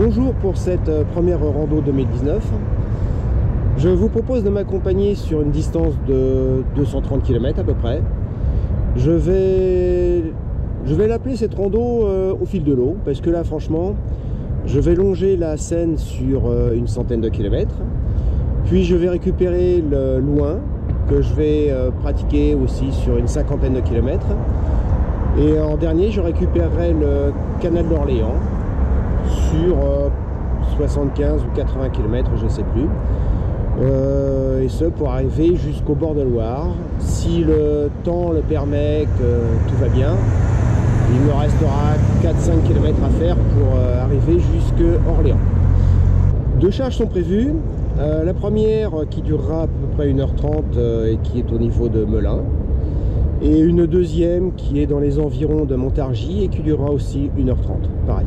Bonjour pour cette première rando 2019. Je vous propose de m'accompagner sur une distance de 230 km à peu près. Je vais l'appeler cette rando au fil de l'eau, parce que là franchement je vais longer la Seine sur une centaine de kilomètres, puis je vais récupérer le Loing que je vais pratiquer aussi sur une cinquantaine de kilomètres, et en dernier je récupérerai le canal d'Orléans sur 75 ou 80 km, je ne sais plus, et ce pour arriver jusqu'au bord de Loire. Si le temps le permet, que tout va bien, il me restera 4-5 km à faire pour arriver jusqu'à Orléans. Deux charges sont prévues. La première qui durera à peu près 1h30 et qui est au niveau de Melun, et une deuxième qui est dans les environs de Montargis et qui durera aussi 1h30, pareil.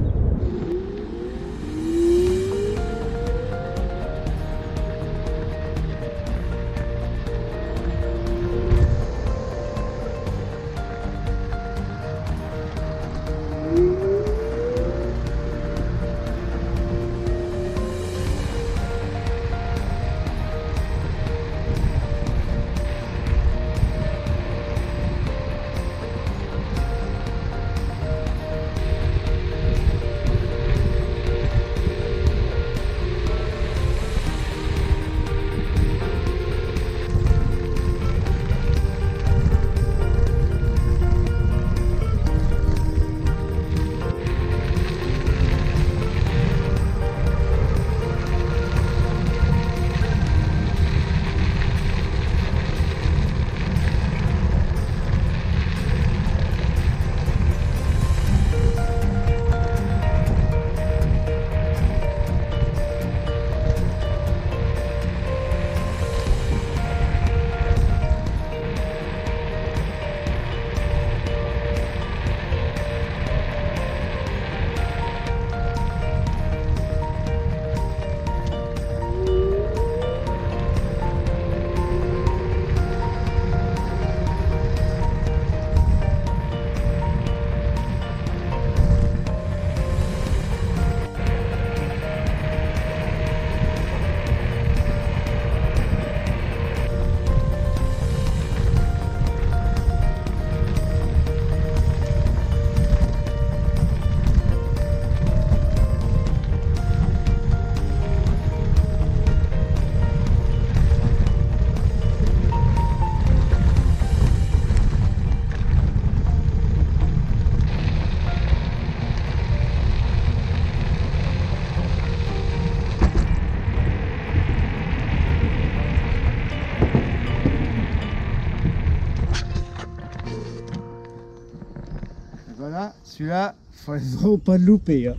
Voilà, celui-là, il faut vraiment pas le louper. Hein.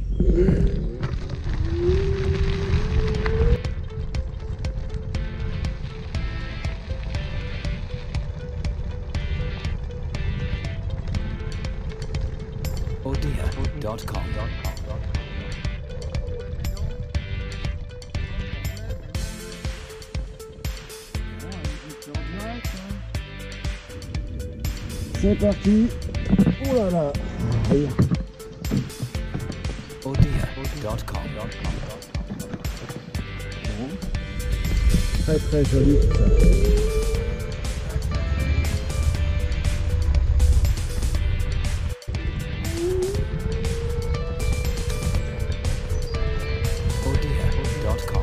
Odia.com. C'est parti. Oh là là. Odia.com. Très très joli tout ça. Odia.com.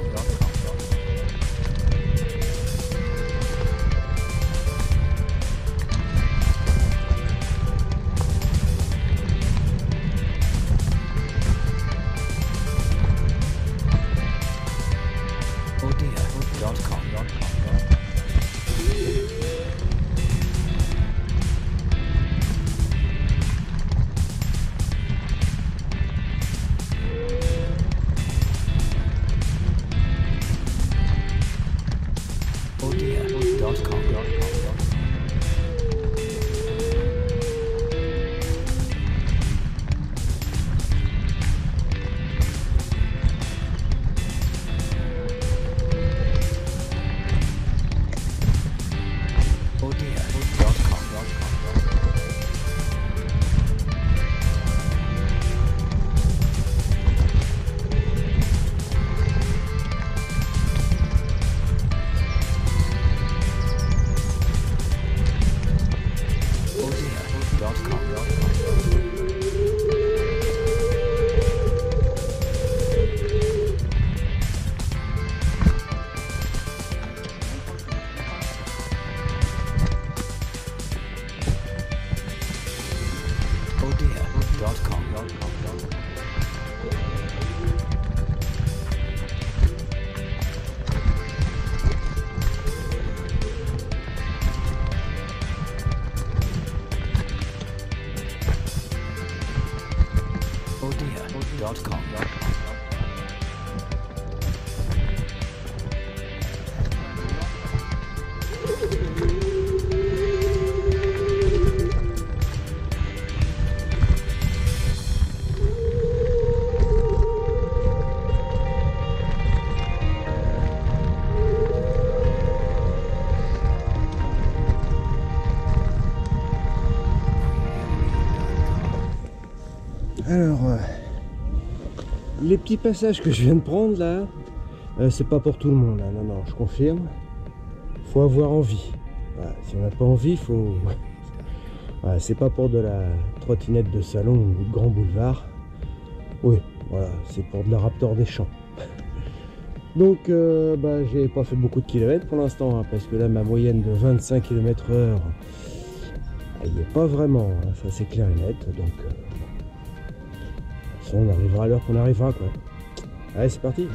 Odia.com. Alors, les petits passages que je viens de prendre là, c'est pas pour tout le monde, hein. Non, non, je confirme. Faut avoir envie. Voilà, si on n'a pas envie, faut. Voilà, c'est pas pour de la trottinette de salon ou de grand boulevard. Oui, voilà, c'est pour de la Raptor des champs. Donc, j'ai pas fait beaucoup de kilomètres pour l'instant, hein, parce que là, ma moyenne de 25 km/h, il n'y est pas vraiment, hein, ça c'est clair et net. Donc, on arrivera à l'heure qu'on arrivera, quoi. Allez, c'est parti.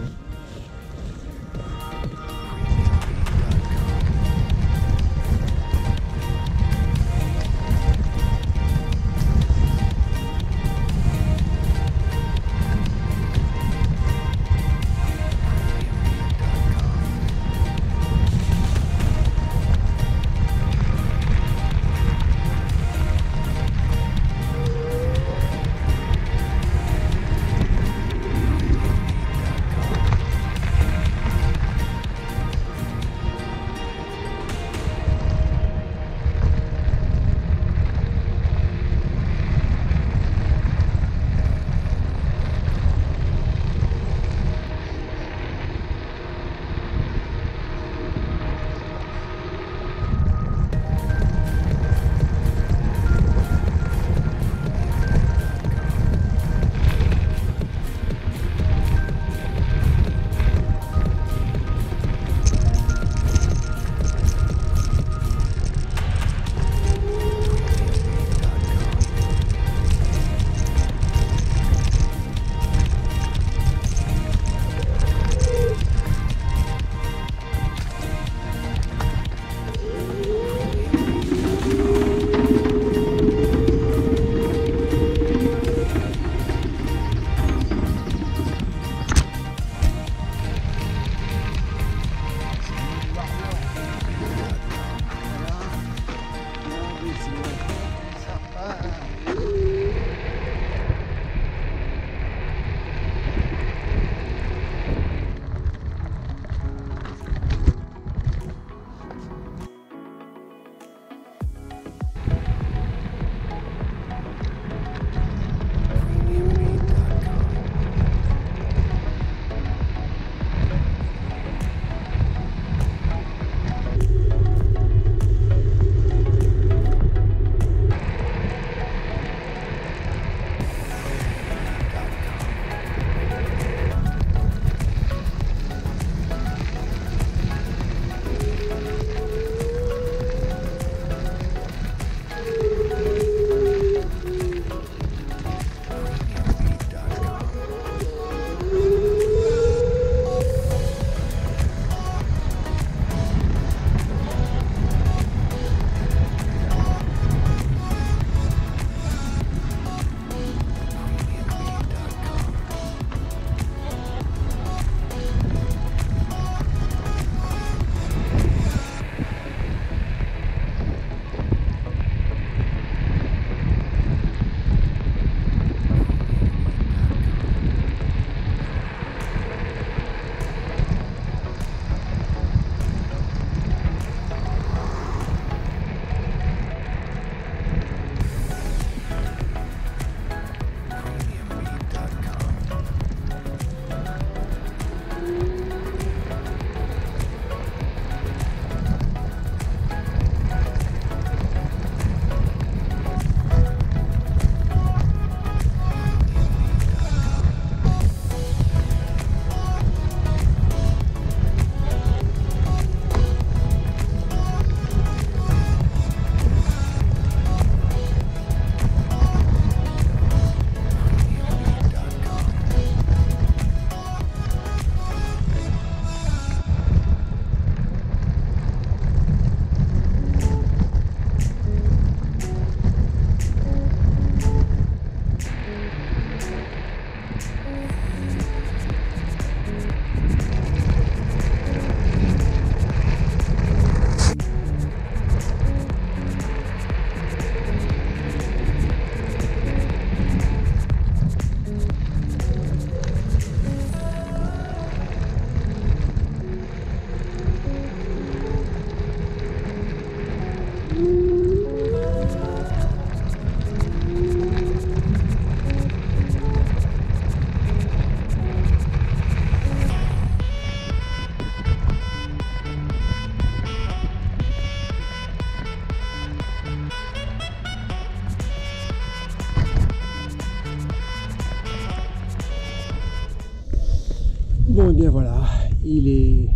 Bon, et bien voilà, il est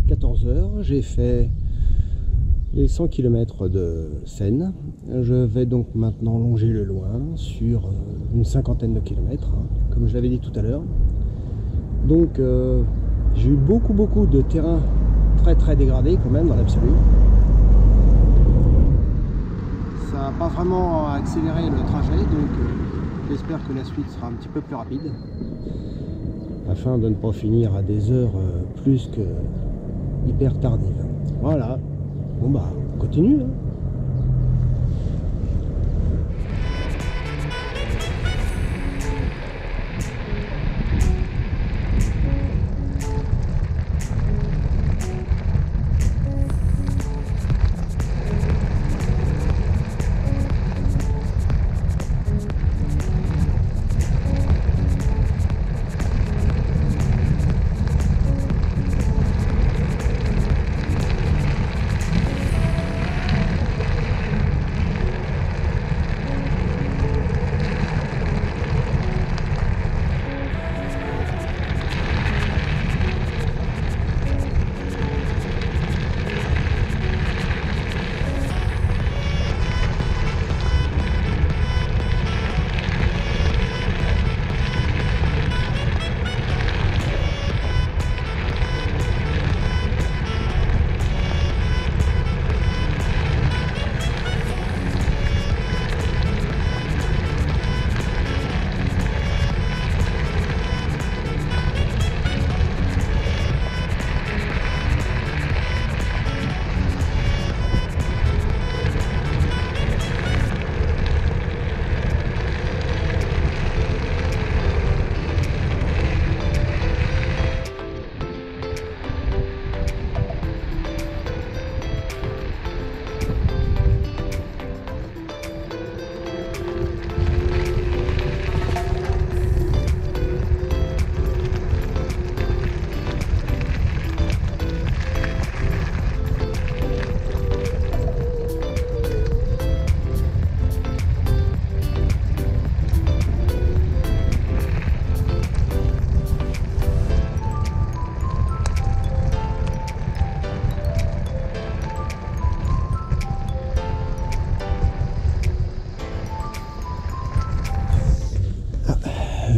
14 h, j'ai fait les 100 km de Seine. Je vais donc maintenant longer le loin sur une cinquantaine de kilomètres, hein, comme je l'avais dit tout à l'heure. Donc j'ai eu beaucoup de terrain très dégradé quand même dans l'absolu. Ça n'a pas vraiment accéléré le trajet, donc j'espère que la suite sera un petit peu plus rapide, afin de ne pas finir à des heures plus que hyper tardives. Voilà, bon bah on continue, hein.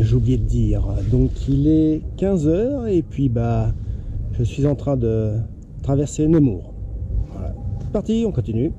J'ai oublié de dire, donc il est 15 h et puis bah je suis en train de traverser Nemours. Voilà. C'est parti, on continue.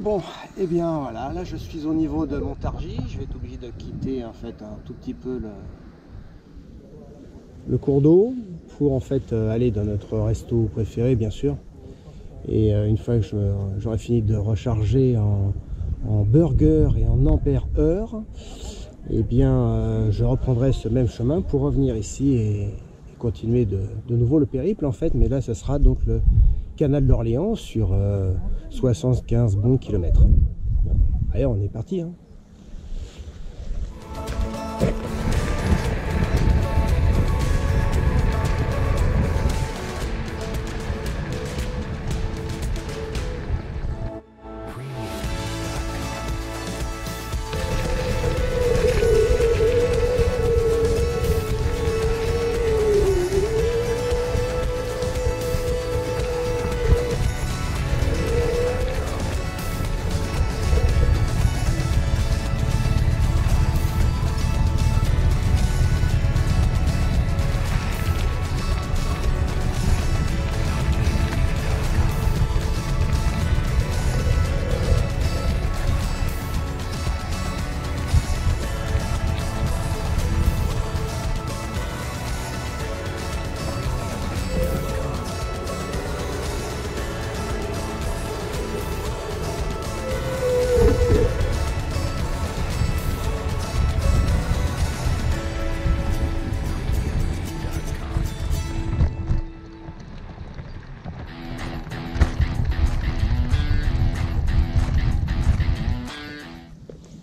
Bon, et bien voilà, là je suis au niveau de Montargis, je vais être obligé de quitter en fait un tout petit peu le cours d'eau pour en fait aller dans notre resto préféré bien sûr. Et une fois que j'aurai fini de recharger en burger et en ampère-heure, et bien je reprendrai ce même chemin pour revenir ici et continuer de nouveau le périple en fait, mais là ce sera donc le canal d'Orléans sur 75 bons kilomètres. Bon, allez, on est parti hein.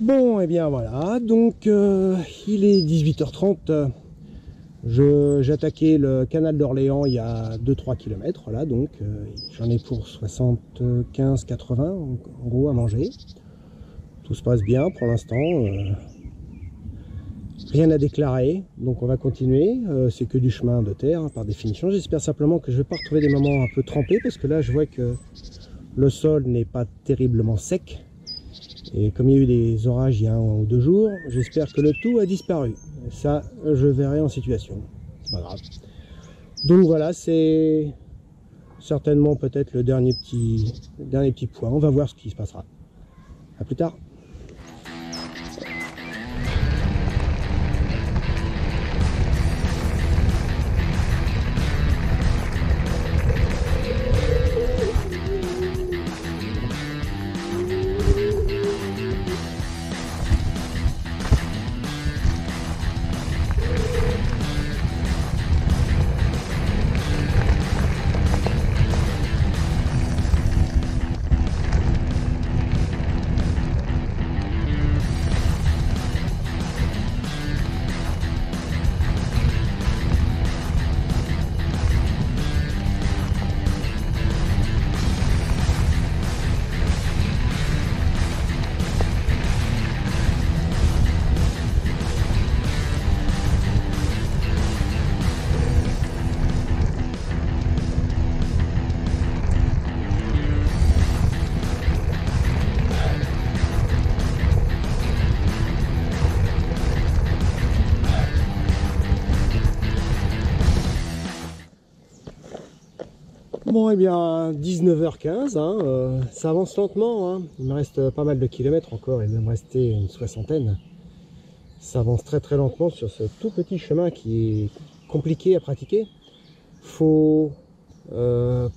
Bon, et bien voilà, donc il est 18h30, j'ai attaqué le canal d'Orléans il y a 2-3 km, là, donc j'en ai pour 75-80 en gros à manger. Tout se passe bien pour l'instant, rien à déclarer, donc on va continuer, c'est que du chemin de terre hein, par définition. J'espère simplement que je ne vais pas retrouver des moments un peu trempés, parce que là je vois que le sol n'est pas terriblement sec. Et comme il y a eu des orages il y a 1 ou 2 jours, j'espère que le tout a disparu. Ça, je verrai en situation. C'est pas grave. Donc voilà, c'est certainement peut-être le dernier petit point. On va voir ce qui se passera. À plus tard. Bon, et bien 19h15, hein, ça avance lentement, hein. Il me reste pas mal de kilomètres encore, il va me rester une 60aine. Ça avance très très lentement sur ce tout petit chemin qui est compliqué à pratiquer. Faut pas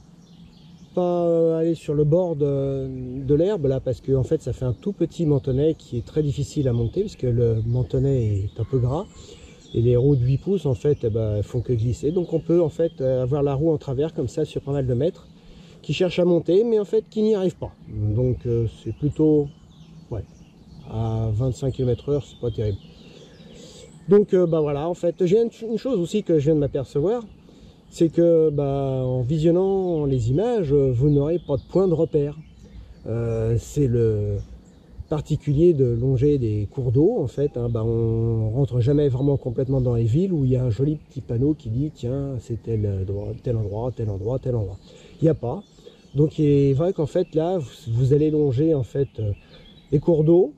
aller sur le bord de l'herbe là, parce que en fait ça fait un tout petit mantonnet qui est très difficile à monter, parce que le mantonnet est un peu gras. Et les roues de 8 pouces en fait font que glisser, donc on peut en fait avoir la roue en travers comme ça sur pas mal de mètres, qui cherche à monter mais en fait qui n'y arrive pas. Donc c'est plutôt ouais, à 25 km/h, c'est pas terrible. Donc voilà, en fait j'ai une chose aussi que je viens de m'apercevoir, c'est que en visionnant les images vous n'aurez pas de point de repère. C'est le particulier de longer des cours d'eau en fait, hein, on rentre jamais vraiment complètement dans les villes où il y a un joli petit panneau qui dit tiens c'est tel endroit, tel endroit, tel endroit. Il n'y a pas. Donc il est vrai qu'en fait là vous allez longer en fait les cours d'eau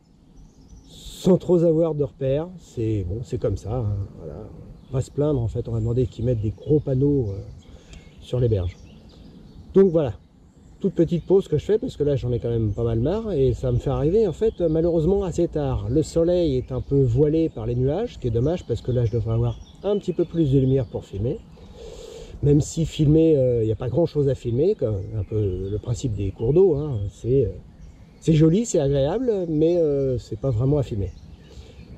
sans trop avoir de repères. C'est bon, c'est comme ça, hein, voilà. On va se plaindre en fait, on va demander qu'ils mettent des gros panneaux sur les berges. Donc voilà. toute petite pause que je fais, parce que là j'en ai quand même pas mal marre, et ça me fait arriver en fait malheureusement assez tard. Le soleil est un peu voilé par les nuages, ce qui est dommage, parce que là je devrais avoir un petit peu plus de lumière pour filmer. Même si filmer, il n'y a pas grand chose à filmer, comme un peu le principe des cours d'eau, hein. C'est joli, c'est agréable, mais c'est pas vraiment à filmer.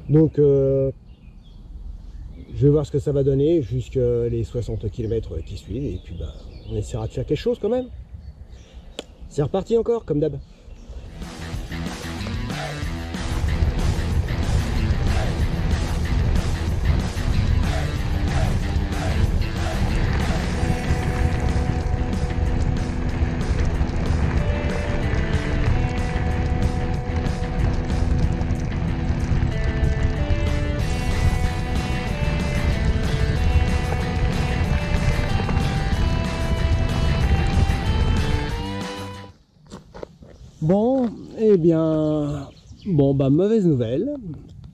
Donc je vais voir ce que ça va donner jusqu'à les 60 km qui suivent, et puis bah, on essaiera de faire quelque chose quand même. C'est reparti encore, comme d'hab. Bon, eh bien, bon, bah, mauvaise nouvelle.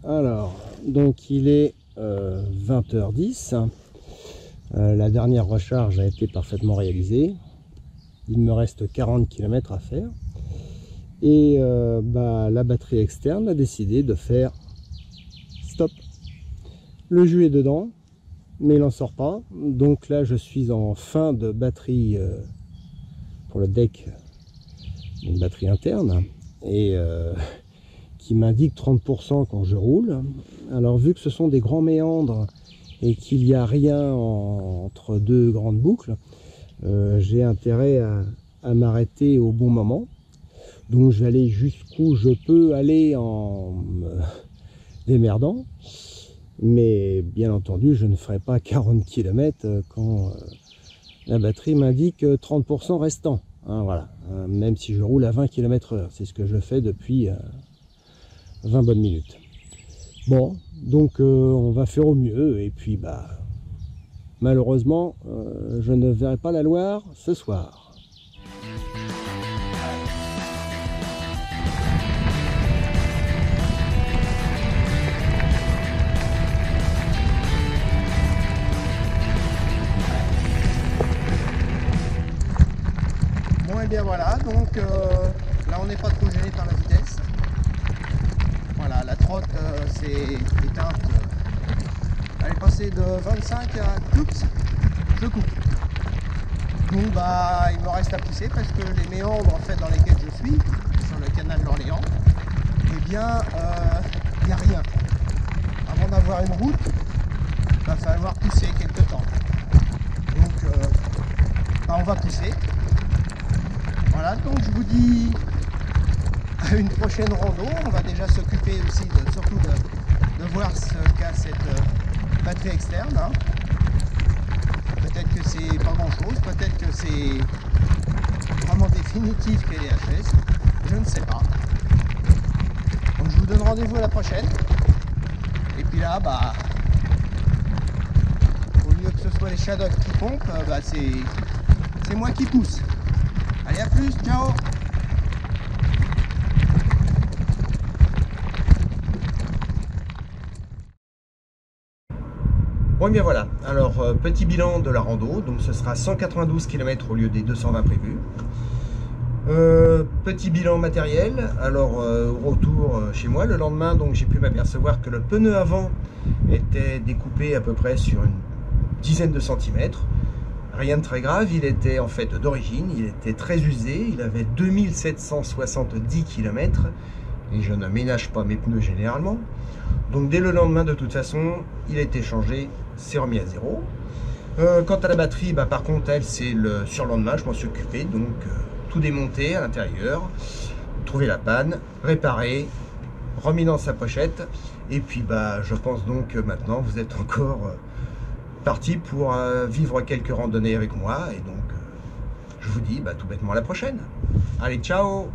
Alors, donc il est 20h10. La dernière recharge a été parfaitement réalisée. Il me reste 40 km à faire. Et bah, la batterie externe a décidé de faire stop. Le jus est dedans, mais il n'en sort pas. Donc là, je suis en fin de batterie pour le deck. Une batterie interne et qui m'indique 30% quand je roule. Alors vu que ce sont des grands méandres et qu'il n'y a rien entre deux grandes boucles, j'ai intérêt à m'arrêter au bon moment. Donc je vais aller jusqu'où je peux aller en me démerdant, mais bien entendu je ne ferai pas 40 km quand la batterie m'indique 30% restant. Hein, voilà, même si je roule à 20 km/h, c'est ce que je fais depuis 20 bonnes minutes. Bon, donc on va faire au mieux, et puis bah malheureusement je ne verrai pas la Loire ce soir. Et bien voilà, donc là on n'est pas trop gêné par la vitesse. Voilà, la trotte s'est éteinte. Elle est passée de 25 à oups, je coupe. Donc bah il me reste à pousser parce que les méandres en fait dans lesquels je suis, sur le canal de l'Orléans, eh bien il n'y a rien. Avant d'avoir une route, il va falloir pousser quelques temps. Donc bah, on va pousser. Voilà, donc je vous dis à une prochaine rando. On va déjà s'occuper aussi surtout de voir ce qu'a cette batterie externe. Hein. Peut-être que c'est pas grand chose, peut-être que c'est vraiment définitif qu'elle est HS, je ne sais pas. Donc je vous donne rendez-vous à la prochaine. Et puis là, bah, au lieu que ce soit les Shadocks qui pompent, bah, c'est moi qui pousse. Allez, à plus, ciao. Bon, et bien voilà, alors petit bilan de la rando, donc ce sera 192 km au lieu des 220 prévus. Petit bilan matériel, alors au retour chez moi, le lendemain, donc j'ai pu m'apercevoir que le pneu avant était découpé à peu près sur une dizaine de centimètres. Rien de très grave, il était en fait d'origine, il était très usé, il avait 2770 km et je ne ménage pas mes pneus généralement. Donc dès le lendemain de toute façon, il a été changé, c'est remis à zéro. Quant à la batterie, bah, par contre elle c'est le surlendemain, je m'en suis occupé, donc tout démonté à l'intérieur, trouver la panne, réparer, remis dans sa pochette et puis bah je pense donc que maintenant vous êtes encore parti pour vivre quelques randonnées avec moi et donc je vous dis bah, tout bêtement à la prochaine. Allez, ciao!